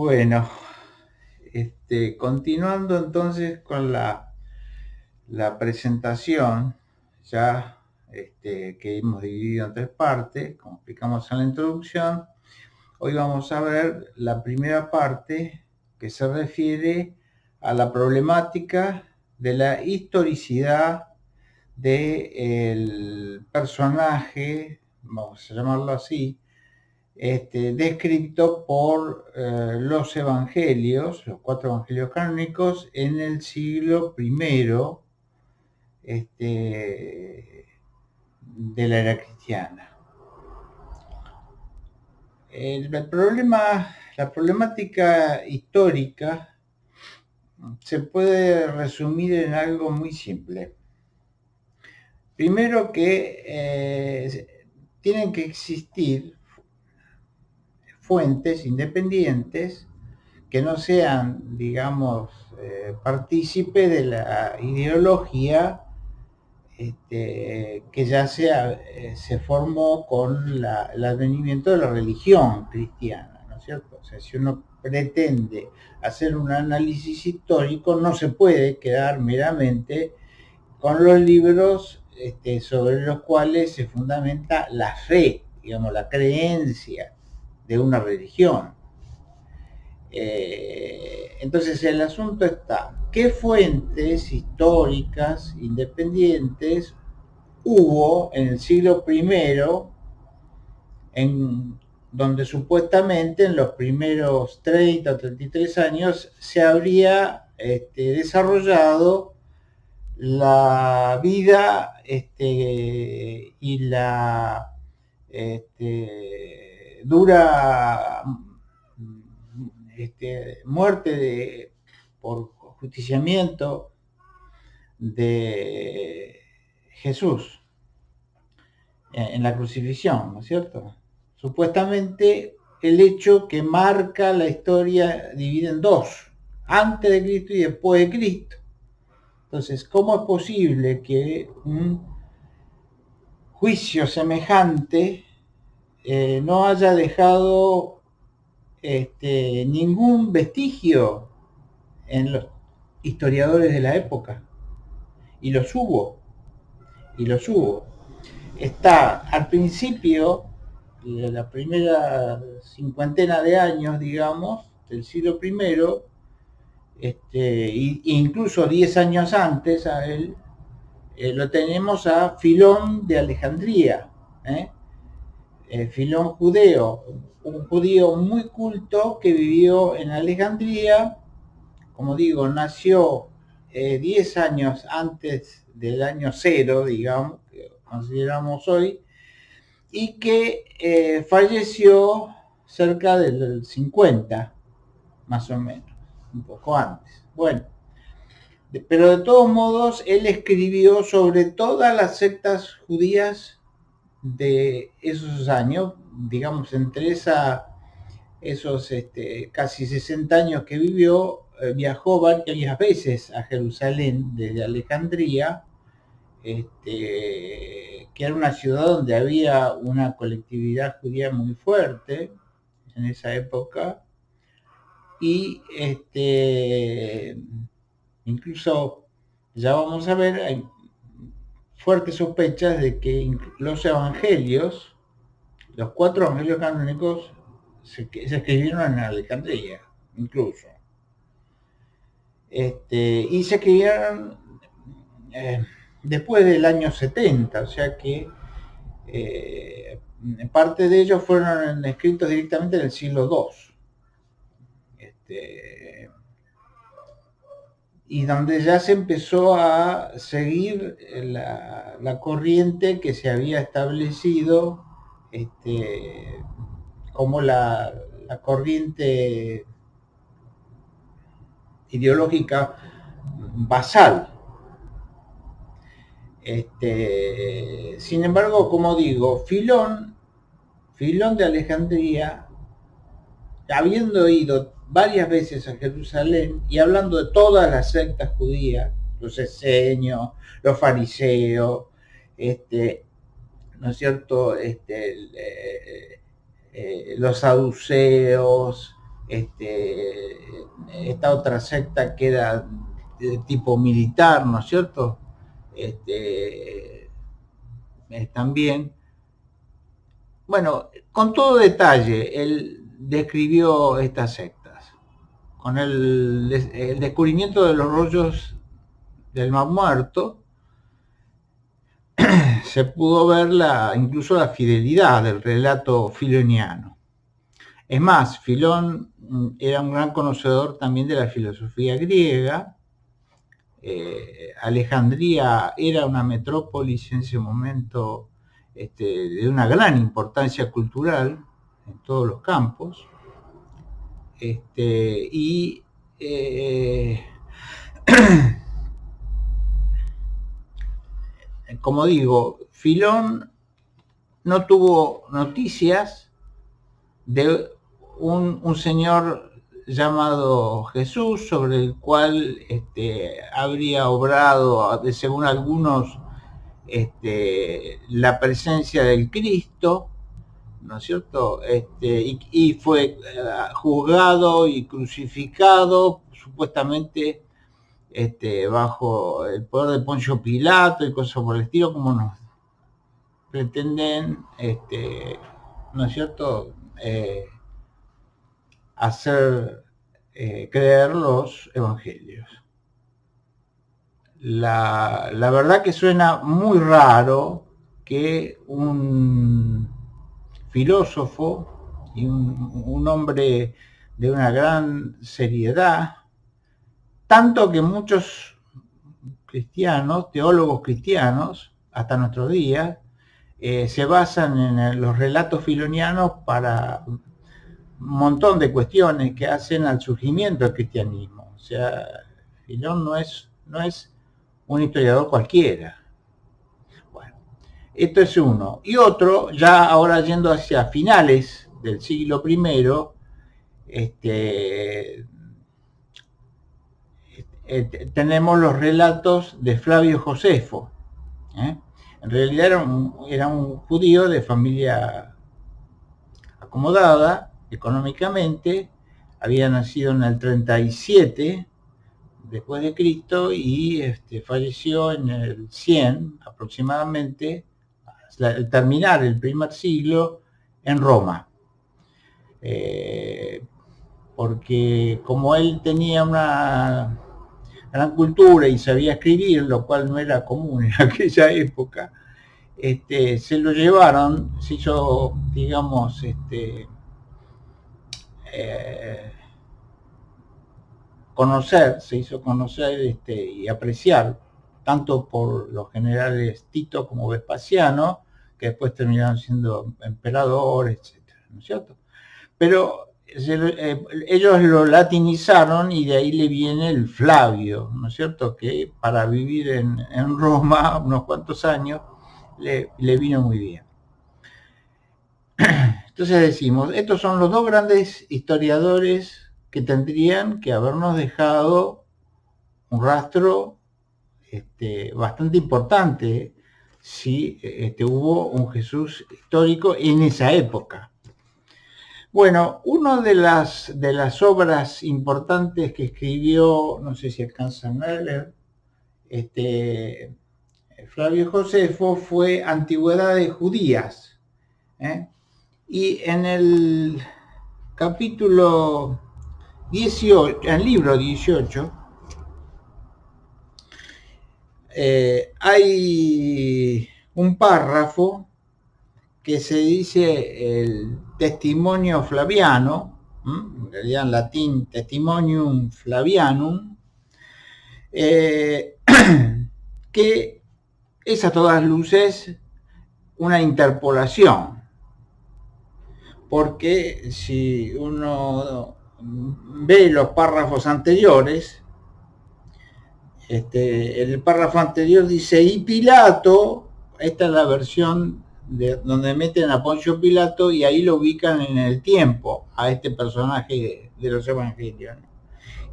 Bueno, continuando entonces con la presentación, ya que hemos dividido en tres partes, como explicamos en la introducción, hoy vamos a ver la primera parte que se refiere a la problemática de la historicidad del personaje, vamos a llamarlo así, descrito por los evangelios, los cuatro evangelios canónicos, en el siglo I de la era cristiana. La problemática histórica se puede resumir en algo muy simple. Primero que tienen que existir fuentes independientes que no sean, digamos, partícipe de la ideología que ya se formó con el advenimiento de la religión cristiana, ¿no es cierto? O sea, si uno pretende hacer un análisis histórico, no se puede quedar meramente con los libros sobre los cuales se fundamenta la fe, digamos, la creencia de una religión. Entonces el asunto está, ¿qué fuentes históricas independientes hubo en el siglo I, en donde supuestamente en los primeros 30 o 33 años se habría desarrollado la vida y la dura muerte por justiciamiento de Jesús en la crucifixión, ¿no es cierto? Supuestamente el hecho que marca la historia divide en dos, antes de Cristo y después de Cristo. Entonces, ¿cómo es posible que un juicio semejante no haya dejado ningún vestigio en los historiadores de la época? Y los hubo. Está al principio de la primera cincuentena de años, digamos, del siglo I, incluso 10 años antes a él, lo tenemos a Filón de Alejandría, Filón judeo, un judío muy culto que vivió en Alejandría, como digo, nació 10 años antes del año cero, digamos, que consideramos hoy, y que falleció cerca del 50, más o menos, un poco antes. Bueno, pero de todos modos, él escribió sobre todas las sectas judías de esos años, digamos, entre esos casi 60 años que vivió, viajó varias veces a Jerusalén desde Alejandría, que era una ciudad donde había una colectividad judía muy fuerte en esa época, y incluso ya vamos a ver, hay fuertes sospechas de que los evangelios, los cuatro evangelios canónicos, se escribieron en Alejandría, incluso. Y se escribieron después del año 70, o sea que parte de ellos fueron escritos directamente en el siglo II. Y donde ya se empezó a seguir la corriente que se había establecido como la corriente ideológica basal. Sin embargo, como digo, Filón de Alejandría, habiendo ido varias veces a Jerusalén y hablando de todas las sectas judías, los esenios, los fariseos, ¿no es cierto? Los saduceos, esta otra secta que era de tipo militar, ¿no es cierto? También, bueno, con todo detalle, él describió estas sectas, con el descubrimiento de los rollos del Mar Muerto, se pudo ver incluso la fidelidad del relato filoniano. Es más, Filón era un gran conocedor también de la filosofía griega. Alejandría era una metrópolis en ese momento de una gran importancia cultural en todos los campos. Y como digo, Filón no tuvo noticias de un señor llamado Jesús, sobre el cual habría obrado, según algunos, la presencia del Cristo, ¿no es cierto? Y fue juzgado y crucificado, supuestamente bajo el poder de Poncio Pilato y cosas por el estilo, como nos pretenden, ¿no es cierto?, hacer creer los evangelios. La verdad que suena muy raro que un filósofo y un hombre de una gran seriedad, tanto que muchos cristianos, teólogos cristianos, hasta nuestros días, se basan en los relatos filonianos para un montón de cuestiones que hacen al surgimiento del cristianismo. O sea, Filón no es un historiador cualquiera. Bueno, esto es uno. Y otro, ya ahora yendo hacia finales del siglo I, tenemos los relatos de Flavio Josefo. En realidad era un judío de familia acomodada económicamente, había nacido en el 37 después de Cristo y falleció en el 100 aproximadamente, al terminar el primer siglo, en Roma. Porque como él tenía una gran cultura y sabía escribir, lo cual no era común en aquella época, se lo llevaron, se hizo, digamos, se hizo conocer y apreciar tanto por los generales Tito como Vespasiano, que después terminaron siendo emperadores, etcétera, ¿no es cierto? Pero ellos lo latinizaron y de ahí le viene el Flavio, ¿no es cierto? Que para vivir en Roma unos cuantos años le vino muy bien. Entonces decimos, estos son los dos grandes historiadores que tendrían que habernos dejado un rastro bastante importante si hubo un Jesús histórico en esa época. Bueno, una de las obras importantes que escribió, no sé si alcanzan a leer, Flavio Josefo, fue Antigüedades Judías. Y en el capítulo 18, en el libro 18, hay un párrafo que se dice el testimonio flaviano, en realidad en latín testimonium flavianum, que es a todas luces una interpolación, porque si uno ve los párrafos anteriores, el párrafo anterior dice, y Pilato, esta es la versión donde meten a Poncio Pilato y ahí lo ubican en el tiempo a este personaje de los evangelios.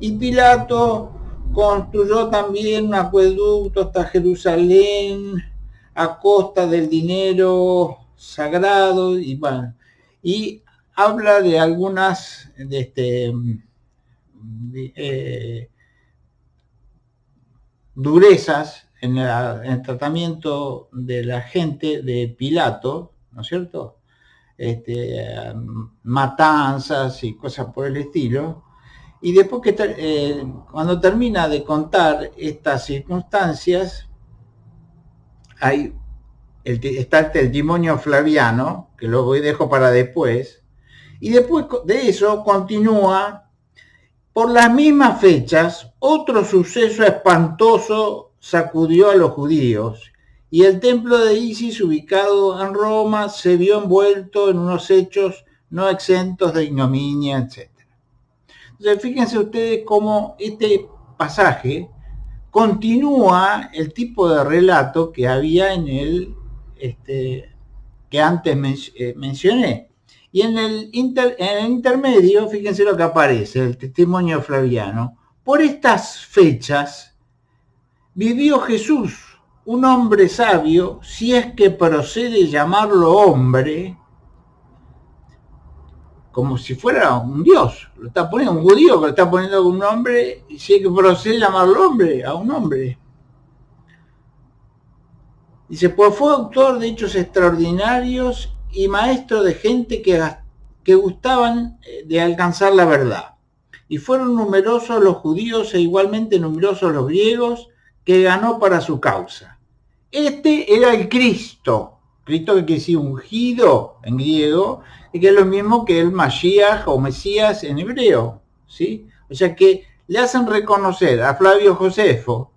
Y Pilato construyó también un acueducto hasta Jerusalén a costa del dinero sagrado, y bueno, y habla de algunas durezas en el tratamiento de la gente de Pilato, ¿no es cierto? Matanzas y cosas por el estilo. Y después cuando termina de contar estas circunstancias, está el testimonio Flaviano, que lo dejo para después, y después de eso continúa: por las mismas fechas, otro suceso espantoso sacudió a los judíos, y el templo de Isis, ubicado en Roma, se vio envuelto en unos hechos no exentos de ignominia, etc. Entonces, fíjense ustedes cómo este pasaje continúa el tipo de relato que había en el que antes mencioné. Y en el intermedio, fíjense lo que aparece, el testimonio Flaviano. Por estas fechas vivió Jesús, un hombre sabio, si es que procede llamarlo hombre, como si fuera un dios. Lo está poniendo un judío, que lo está poniendo como un hombre, y si es que procede llamarlo hombre, a un hombre. Dice, pues fue autor de hechos extraordinarios y maestro de gente que gustaban de alcanzar la verdad. Y fueron numerosos los judíos e igualmente numerosos los griegos que ganó para su causa. Este era el Cristo. Cristo que quiere decir ungido en griego, y que es lo mismo que el Mashiach o Mesías en hebreo, ¿sí? O sea que le hacen reconocer a Flavio Josefo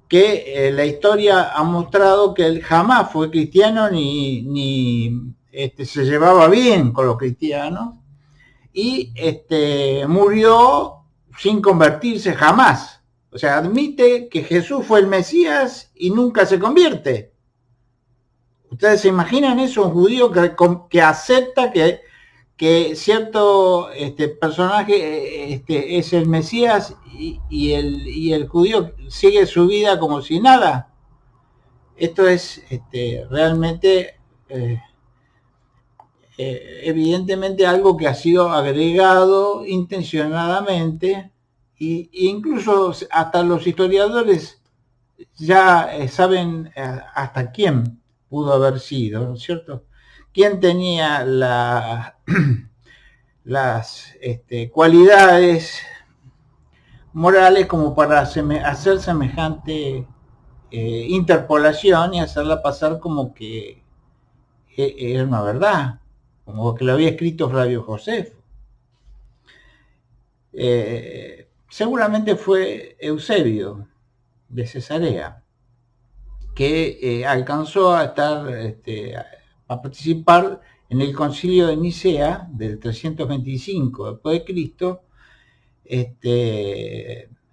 que la historia ha mostrado que él jamás fue cristiano ni se llevaba bien con los cristianos, y murió sin convertirse jamás. O sea, admite que Jesús fue el Mesías y nunca se convierte. ¿Ustedes se imaginan eso? Un judío que acepta que cierto personaje es el Mesías y el judío sigue su vida como si nada. Esto es realmente evidentemente algo que ha sido agregado intencionadamente, e incluso hasta los historiadores ya saben hasta quién pudo haber sido, ¿no es cierto? ¿Quién tenía las cualidades morales como para hacer semejante interpolación y hacerla pasar como que era una verdad, como que lo había escrito Flavio Josefo? Seguramente fue Eusebio de Cesarea, que alcanzó a estar a participar en el concilio de Nicea del 325 después de Cristo,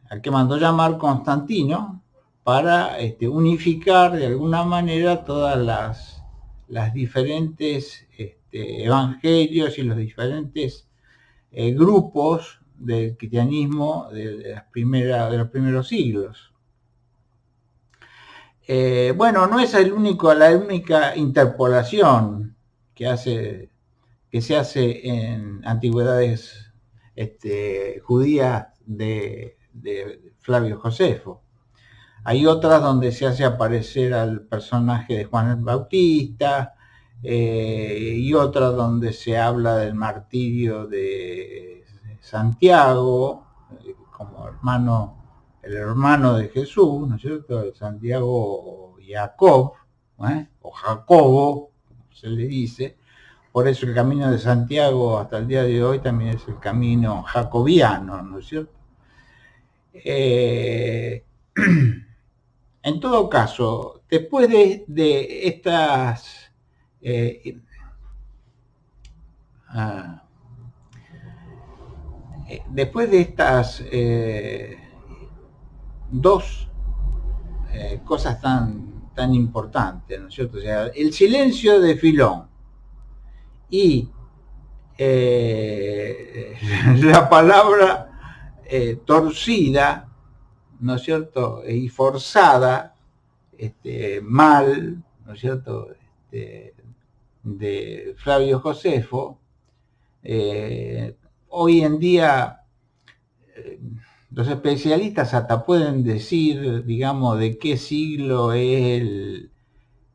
al que mandó llamar Constantino para unificar de alguna manera todas las diferentes evangelios y los diferentes grupos del cristianismo de los primeros siglos. Bueno, no es la única interpolación que se hace en antigüedades judías de Flavio Josefo. Hay otras donde se hace aparecer al personaje de Juan el Bautista, y otras donde se habla del martirio de Santiago, como el hermano de Jesús, ¿no es cierto? Santiago y Jacob, o Jacobo, como se le dice. Por eso el camino de Santiago hasta el día de hoy también es el camino jacobiano, ¿no es cierto? En todo caso, después de estas dos cosas tan importantes, ¿no es cierto? O sea, el silencio de Filón y la palabra torcida, ¿no es cierto? Y forzada, mal, ¿no es cierto? De Flavio Josefo, Hoy en día los especialistas hasta pueden decir, digamos, de qué siglo es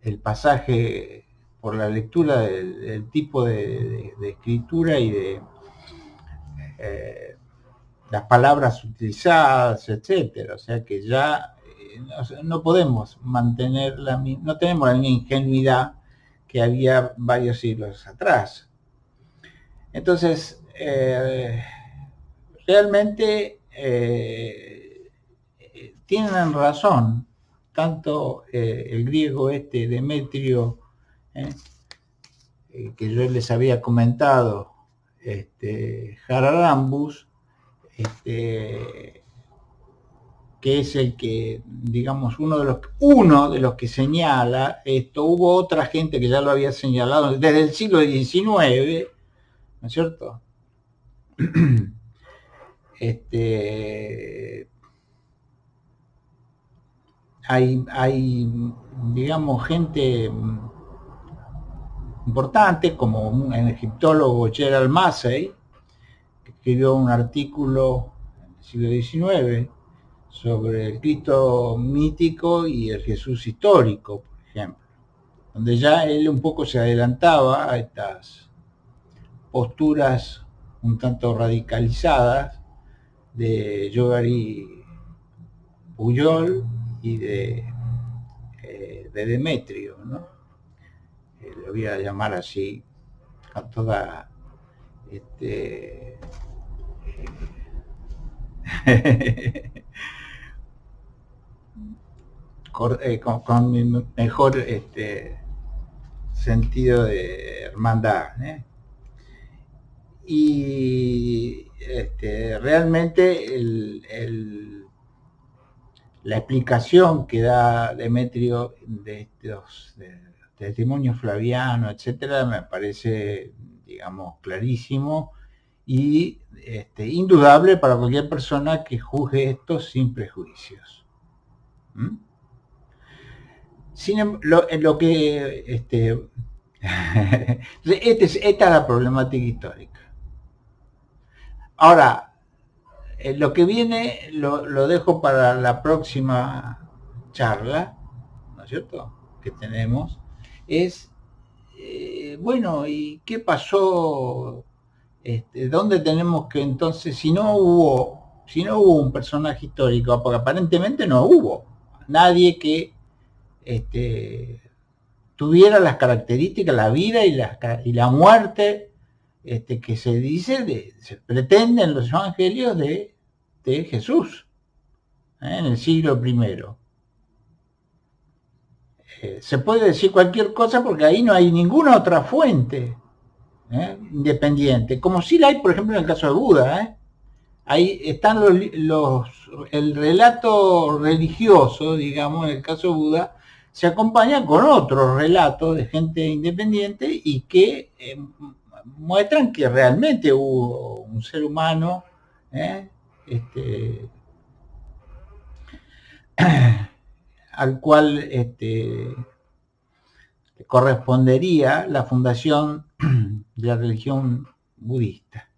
el pasaje por la lectura del tipo de escritura y de las palabras utilizadas, etcétera. O sea que ya no podemos mantener no tenemos la misma ingenuidad que había varios siglos atrás. Entonces, realmente tienen razón, tanto el griego Demetrio, que yo les había comentado, Haralambous, que es el que, digamos, uno de los que señala esto. Hubo otra gente que ya lo había señalado desde el siglo XIX, ¿no es cierto? Hay, digamos, gente importante, como un egiptólogo, Gerald Massey, que escribió un artículo en el siglo XIX sobre el Cristo mítico y el Jesús histórico, por ejemplo, donde ya él un poco se adelantaba a estas posturas un tanto radicalizadas de Jogarí Pujol y de Demetrio, ¿no? Le voy a llamar así a toda con mi mejor sentido de hermandad, ¿eh? Y realmente la explicación que da Demetrio de estos testimonios flavianos, etcétera, me parece, digamos, clarísimo y indudable para cualquier persona que juzgue esto sin prejuicios. Lo que esta es la problemática histórica. Ahora, lo que viene lo dejo para la próxima charla, ¿no es cierto?, que tenemos, es, bueno, ¿y qué pasó? ¿Dónde tenemos que entonces, si no hubo un personaje histórico, porque aparentemente no hubo nadie que tuviera las características, la vida y la muerte que se dice, se pretende en los evangelios de Jesús, en el siglo I. Se puede decir cualquier cosa porque ahí no hay ninguna otra fuente independiente, como sí la hay, por ejemplo, en el caso de Buda. Ahí están el relato religioso, digamos, en el caso de Buda, se acompaña con otros relatos de gente independiente y que muestran que realmente hubo un ser humano al cual correspondería la fundación de la religión budista.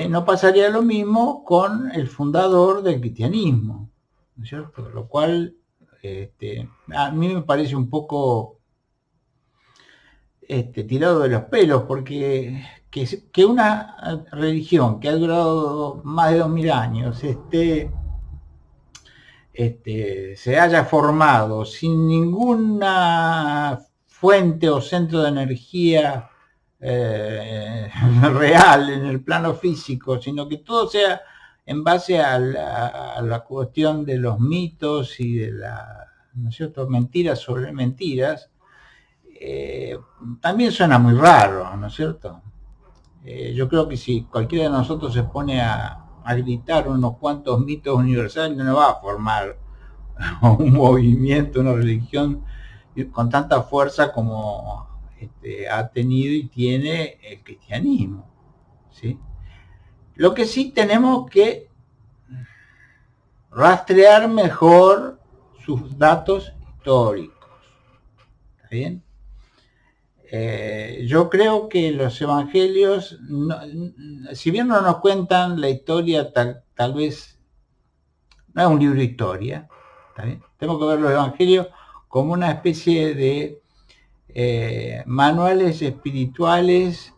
No pasaría lo mismo con el fundador del cristianismo, ¿no es cierto? Lo cual a mí me parece un poco tirado de los pelos, porque que una religión que ha durado más de 2000 años se haya formado sin ninguna fuente o centro de energía real en el plano físico, sino que todo sea en base a la cuestión de los mitos y de ¿no es cierto?, mentiras sobre mentiras, también suena muy raro, ¿no es cierto? Yo creo que si cualquiera de nosotros se pone a gritar unos cuantos mitos universales, no va a formar un movimiento, una religión con tanta fuerza como ha tenido y tiene el cristianismo, ¿sí? Lo que sí tenemos que rastrear mejor sus datos históricos, ¿está bien? Yo creo que los evangelios, si bien no nos cuentan la historia, tal vez no es un libro de historia, ¿está bien? Tenemos que ver los evangelios como una especie de manuales espirituales,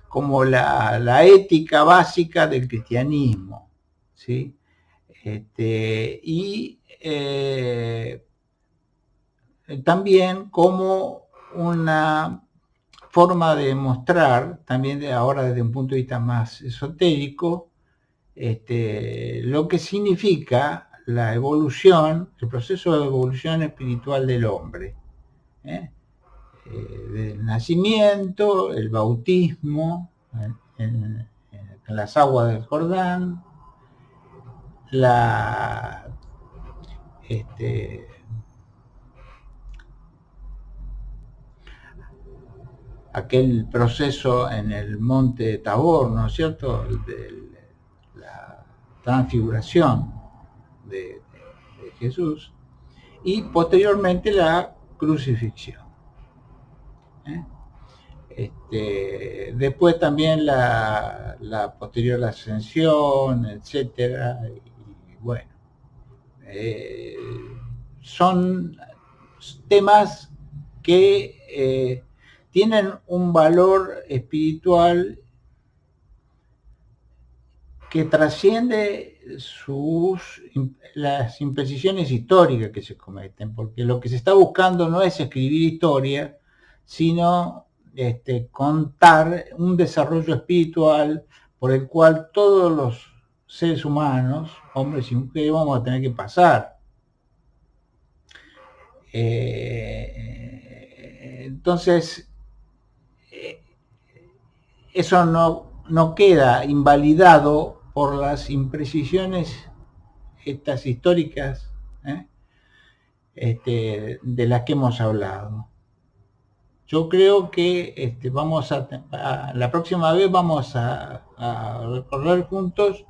como la ética básica del cristianismo, ¿sí? Y también como una forma de mostrar, también ahora desde un punto de vista más esotérico, lo que significa la evolución, el proceso de evolución espiritual del hombre. Del nacimiento, el bautismo en las aguas del Jordán, aquel proceso en el monte Tabor, ¿no es cierto?, de la transfiguración de Jesús, y posteriormente la crucifixión. Después también la posterior ascensión, etcétera, y bueno, son temas que tienen un valor espiritual que trasciende las imprecisiones históricas que se cometen, porque lo que se está buscando no es escribir historia, sino contar un desarrollo espiritual por el cual todos los seres humanos, hombres y mujeres, vamos a tener que pasar. Entonces, eso no queda invalidado por las imprecisiones estas históricas de las que hemos hablado. Yo creo que vamos la próxima vez vamos a recorrer juntos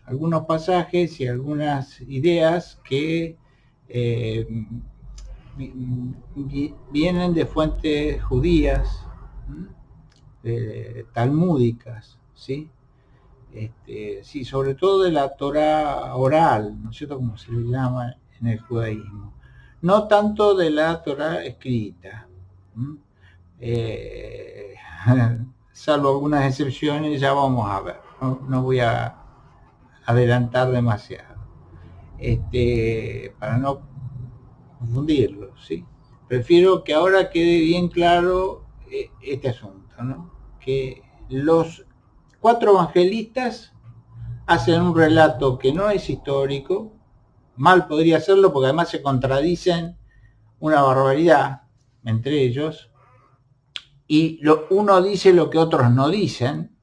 algunos pasajes y algunas ideas que vienen de fuentes judías, talmúdicas, ¿sí? Sí, sobre todo de la Torá oral, ¿no es cierto?, como se le llama en el judaísmo. No tanto de la Torá escrita. Salvo algunas excepciones, ya vamos a ver. No voy a adelantar demasiado. Para no confundirlo, ¿sí? Prefiero que ahora quede bien claro este asunto, ¿no? Que los 4 evangelistas hacen un relato que no es histórico, mal podría serlo porque además se contradicen una barbaridad entre ellos, y uno dice lo que otros no dicen.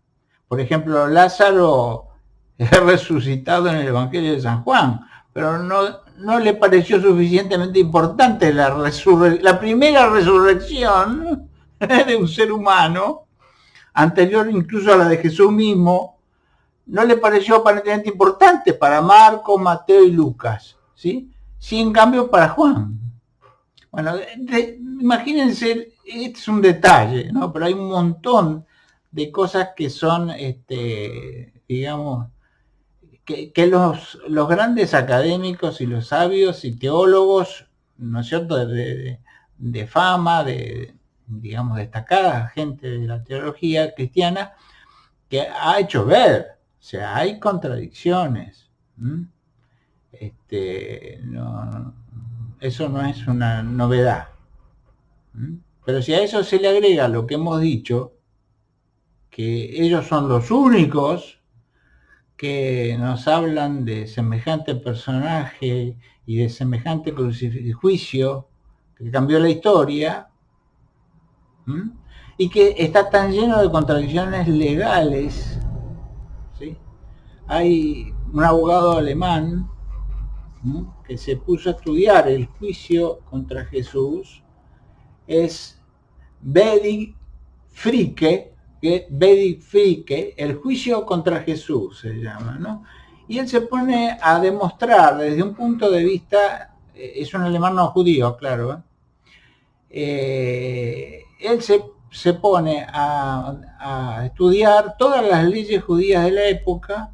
Por ejemplo, Lázaro es resucitado en el Evangelio de San Juan, pero no le pareció suficientemente importante la primera resurrección de un ser humano, anterior incluso a la de Jesús mismo, no le pareció aparentemente importante para Marcos, Mateo y Lucas, ¿sí? Sí, en cambio para Juan. Bueno, imagínense, este es un detalle, ¿no? Pero hay un montón de cosas que son, digamos, que los grandes académicos y los sabios y teólogos, ¿no es cierto?, de fama, digamos, destacada gente de la teología cristiana, que ha hecho ver, o sea, hay contradicciones. Eso no es una novedad. Pero si a eso se le agrega lo que hemos dicho, que ellos son los únicos que nos hablan de semejante personaje y de semejante juicio que cambió la historia, y que está tan lleno de contradicciones legales, ¿sí? Hay un abogado alemán que se puso a estudiar el juicio contra Jesús, es Bedig Fricke, el juicio contra Jesús se llama, ¿no? Y él se pone a demostrar desde un punto de vista, es un alemán no judío, claro, él se pone a estudiar todas las leyes judías de la época